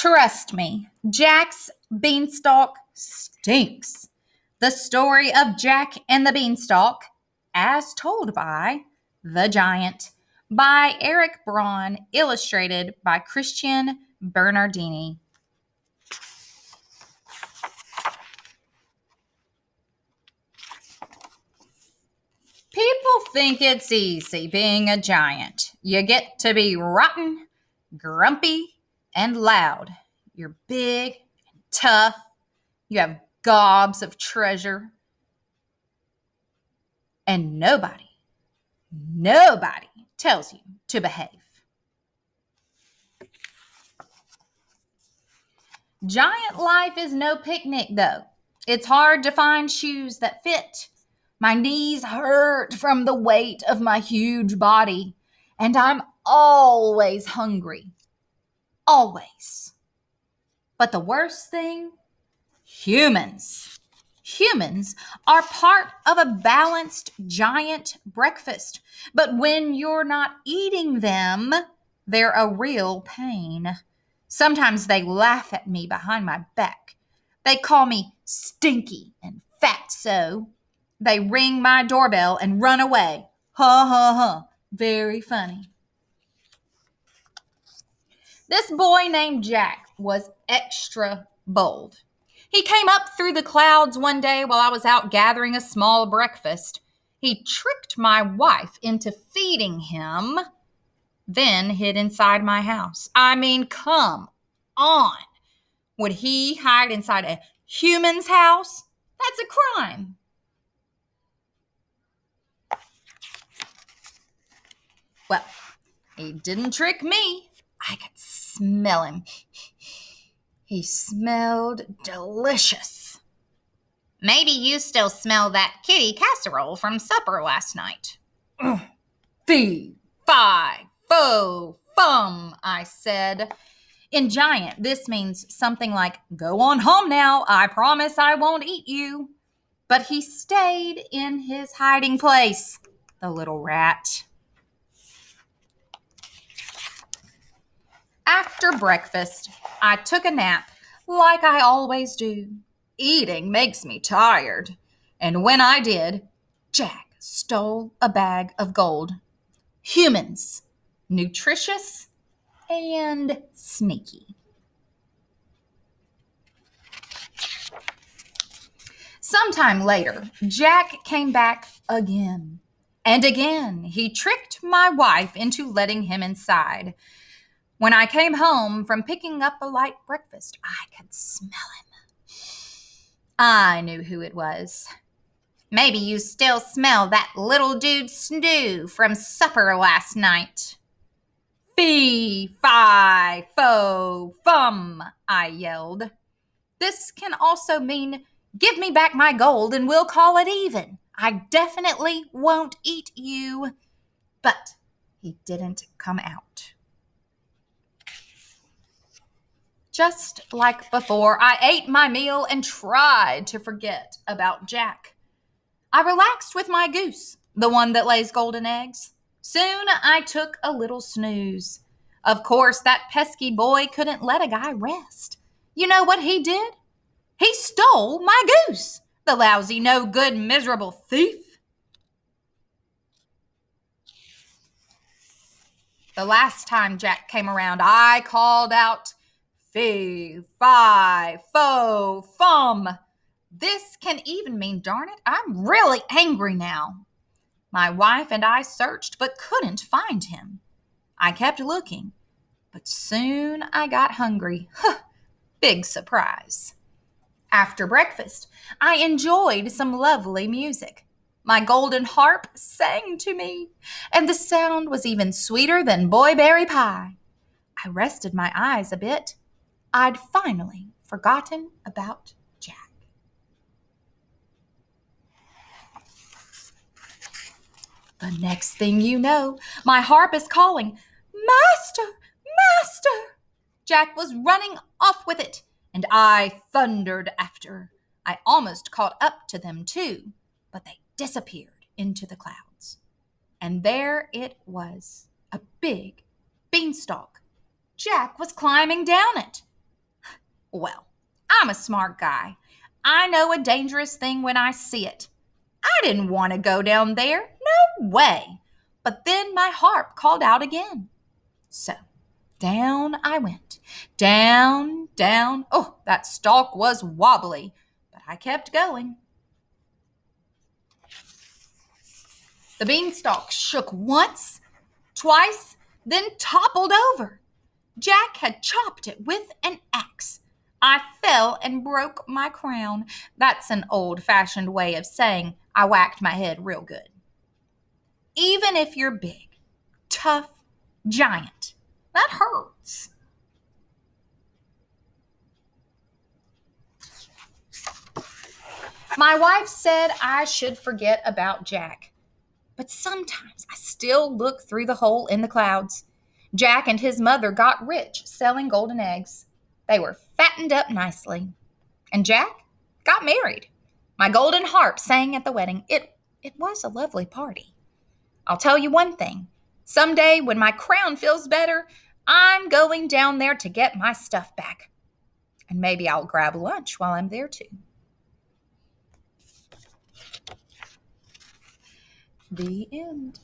Trust me, Jack's Beanstalk stinks. The story of Jack and the Beanstalk, as told by The Giant, by Eric Braun, illustrated by Christian Bernardini. People think it's easy being a giant. You get to be rotten, grumpy, and loud. You're big and tough. You have gobs of treasure. And nobody tells you to behave. Giant life is no picnic, though. It's hard to find shoes that fit. My knees hurt from the weight of my huge body, and I'm always hungry. Always. But the worst thing? Humans. Humans are part of a balanced giant breakfast, but when you're not eating them, they're a real pain. Sometimes they laugh at me behind my back. They call me stinky and fatso. They ring my doorbell and run away. Ha ha ha. Very funny. This boy named Jack was extra bold. He came up through the clouds one day while I was out gathering a small breakfast. He tricked my wife into feeding him, then hid inside my house. I mean, come on. Would he hide inside a human's house? That's a crime. Well, he didn't trick me. I could smell him. He smelled delicious. Maybe you still smell that kitty casserole from supper last night. Fee, fi, fo, fum, I said. In giant, this means something like, go on home now, I promise I won't eat you. But he stayed in his hiding place, the little rat. After breakfast, I took a nap, like I always do. Eating makes me tired. And when I did, Jack stole a bag of gold. Humans, nutritious and sneaky. Sometime later, Jack came back again. And again, he tricked my wife into letting him inside. When I came home from picking up a light breakfast, I could smell him. I knew who it was. Maybe you still smell that little dude's stew from supper last night. Fee, fi, fo, fum, I yelled. This can also mean, give me back my gold and we'll call it even. I definitely won't eat you. But he didn't come out. Just like before, I ate my meal and tried to forget about Jack. I relaxed with my goose, the one that lays golden eggs. Soon I took a little snooze. Of course, that pesky boy couldn't let a guy rest. You know what he did? He stole my goose, the lousy, no good, miserable thief. The last time Jack came around, I called out, fee, fi, fo, fum. This can even mean, darn it, I'm really angry now. My wife and I searched but couldn't find him. I kept looking, but soon I got hungry. Big surprise. After breakfast, I enjoyed some lovely music. My golden harp sang to me, and the sound was even sweeter than boyberry pie. I rested my eyes a bit. I'd finally forgotten about Jack. The next thing you know, my harp is calling, Master, Master! Jack was running off with it, and I thundered after. I almost caught up to them too, but they disappeared into the clouds. And there it was, a big beanstalk. Jack was climbing down it. Well, I'm a smart guy. I know a dangerous thing when I see it. I didn't want to go down there. No way. But then my harp called out again. So down I went. Down, down. Oh, that stalk was wobbly, but I kept going. The beanstalk shook once, twice, then toppled over. Jack had chopped it with an axe. I fell and broke my crown. That's an old-fashioned way of saying I whacked my head real good. Even if you're big, tough, giant, that hurts. My wife said I should forget about Jack, but sometimes I still look through the hole in the clouds. Jack and his mother got rich selling golden eggs. They were fattened up nicely. And Jack got married. My golden harp sang at the wedding. It was a lovely party. I'll tell you one thing. Someday when my crown feels better, I'm going down there to get my stuff back. And maybe I'll grab lunch while I'm there too. The end.